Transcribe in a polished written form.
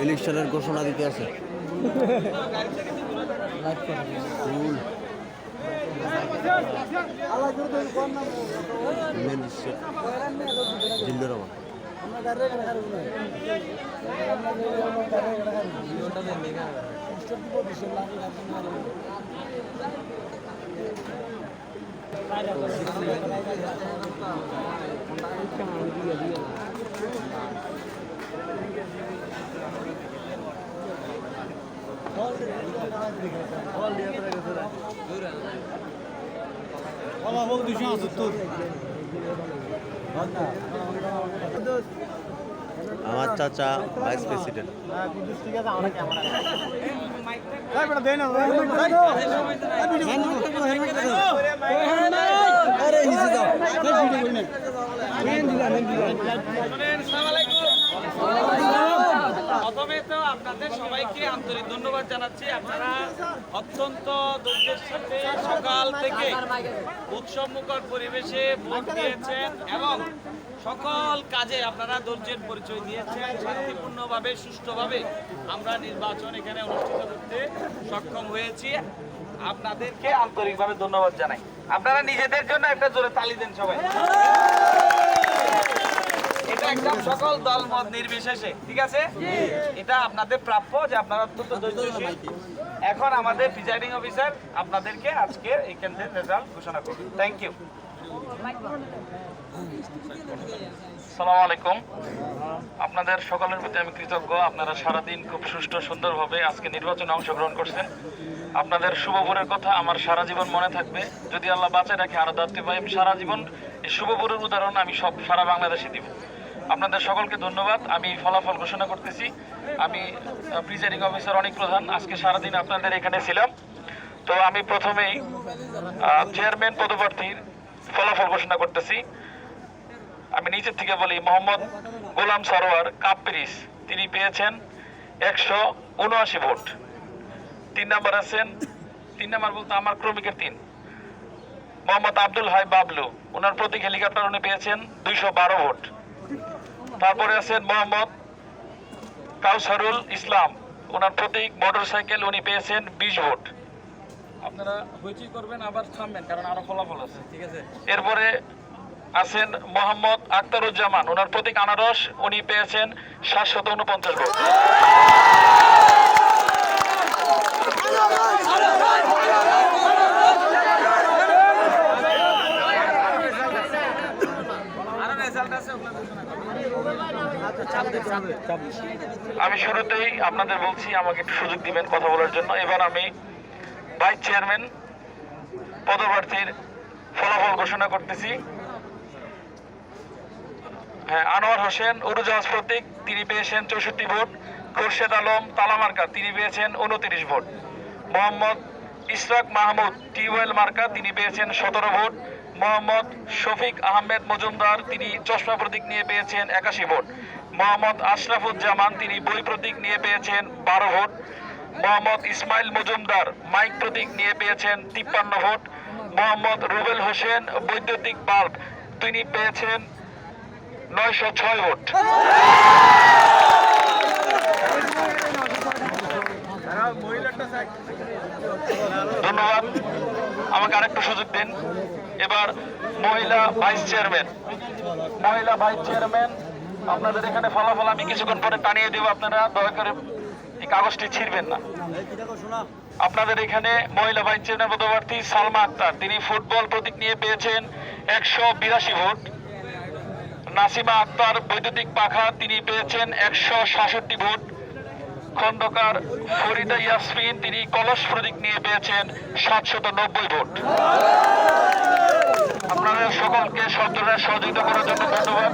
ইলেকশনের ঘোষণা দিতে আছে। জিল্লুর রহমান আমার চাচা ভাইস প্রেসিডেন্ট। প্রথমে তো আপনাদের সবাইকে আন্তরিক ধন্যবাদ জানাচ্ছি। আপনারা অত্যন্ত ধৈর্যের সাথে সকাল থেকে উৎসব মুখর পরিবেশে ভোট দিয়েছেন এবং সকল কাজে আপনারা ধৈর্যের পরিচয় দিয়েছেন। শান্তিপূর্ণভাবে সুষ্ঠুভাবে আমরা নির্বাচন এখানে অনুষ্ঠিত করতে সক্ষম হয়েছি। আপনাদেরকে আন্তরিকভাবে ধন্যবাদ জানাই। আপনারা নিজেদের জন্য একটা জোরে তালি দেন সবাই। এটা একদম সকল দল মত নির্বিশেষে, ঠিক আছে? এটা আপনাদের প্রাপ্য যে আপনারা অত্যন্ত ধৈর্যশীল। এখন আমাদের প্রিজাইডিং অফিসার আপনাদেরকে আজকে এই কেন্দ্রের রেজাল্ট ঘোষণা করবেন। Thank you. আসসালামু আলাইকুম। আপনাদের সকলের প্রতি আমি কৃতজ্ঞ। আপনারা সারাদিন খুব সুষ্ঠু সুন্দরভাবে আজকে নির্বাচনে অংশগ্রহণ করছেন। আপনাদের শুভ ভোরের কথা আমার সারা জীবন মনে থাকবে। যদি আল্লাহ বাঁচায় রাখে আরো দায়িত্ব পাই, সারা জীবন এই শুভ ভোরের উদাহরণ আমি সারা বাংলাদেশে দিব। আপনাদের সকলকে ধন্যবাদ। আমি ফলাফল ঘোষণা করতেছি। আমি প্রিজাইডিং অফিসার অনিক প্রধান আজকে সারাদিন আপনাদের এখানে ছিলাম। তো আমি প্রথমেই চেয়ারম্যান পদপ্রার্থীর ফলাফল ঘোষণা করতেছি। আমি নিচের থেকে বলি, মোহাম্মদ গোলাম সরোয়ার কাপরিস তিনি পেয়েছেন 179 ভোট। 3 নম্বর আছেন, 3 নম্বর বলতে আমার ক্রমিকের 3, মোহাম্মদ আব্দুল হাই বাবলু, ওনার প্রতীক হেলিকপ্টার উনি পেয়েছেন 212 ভোট। তারপরে আছেন মোহাম্মদ কাউসারুল ইসলাম, ওনার প্রতীক মোটরসাইকেল, উনি পেয়েছেন 20 ভোট। আপনারা হইচই করবেন, আবার থামবেন কারণ আরো ফলাফল আছে, ঠিক আছে? এরপরে আছেন মোহাম্মদ আখতারুজ্জামান, ওনার প্রতীক আনারস, উনি পেয়েছেন 749 ভোট। আমি শুরুতেই আপনাদের বলছি আমাকে একটু সুযোগ দিবেন কথা বলার জন্য। এবার আমি ভাইস চেয়ারম্যান পদপ্রার্থীর ফলাফল ঘোষণা করতেছি। হ্যাঁ, আনোয়ার হোসেন উড়োজাহাজ প্রতীক তিনি পেয়েছেন 64 ভোট। খোরশেদ আলম তালামার্কা তিনি পেয়েছেন 29 ভোট। মোহাম্মদ ইশরাক মাহমুদ টিউবওয়েল মার্কা তিনি পেয়েছেন 17 ভোট। মোহাম্মদ শফিক আহমেদ মজুমদার তিনি চশমা প্রতীক নিয়ে পেয়েছেন 81 ভোট। মোহাম্মদ আশরাফুজ্জামান তিনি বই প্রতীক নিয়ে পেয়েছেন 12 ভোট। মোহাম্মদ ইসমাইল মজুমদার মাইক প্রতীক নিয়ে পেয়েছেন 53 ভোট। মোহাম্মদ রুবেল হোসেন বৈদ্যুতিক বাল্ব তিনি পেয়েছেন 906 ভোট। ধন্যবাদ, আমাকে আরেকটু সুযোগ দিন। এবার মহিলা ভাইস চেয়ারম্যান আপনাদের এখানে ফলাফল আমি কিছুক্ষণ পরে টানিয়ে দেব, আপনারা দয়া করে এই কাগজটি ছিঁড়বেন না। আপনাদের এখানে মহিলা ভাইস চেয়ারম্যান পদপ্রার্থী সালমা আক্তার তিনি ফুটবল প্রতীক নিয়ে পেয়েছেন 182 ভোট। নাসিমা আক্তার বৈদ্যুতিক পাখা তিনি পেয়েছেন 166 ভোট। খন্দকার ফরিদা ইয়াসমিন তিনি কলস প্রতীক নিয়ে পেয়েছেন 790 ভোট। আপনাদের সকলকে সহযোগিতা করার জন্য ধন্যবাদ।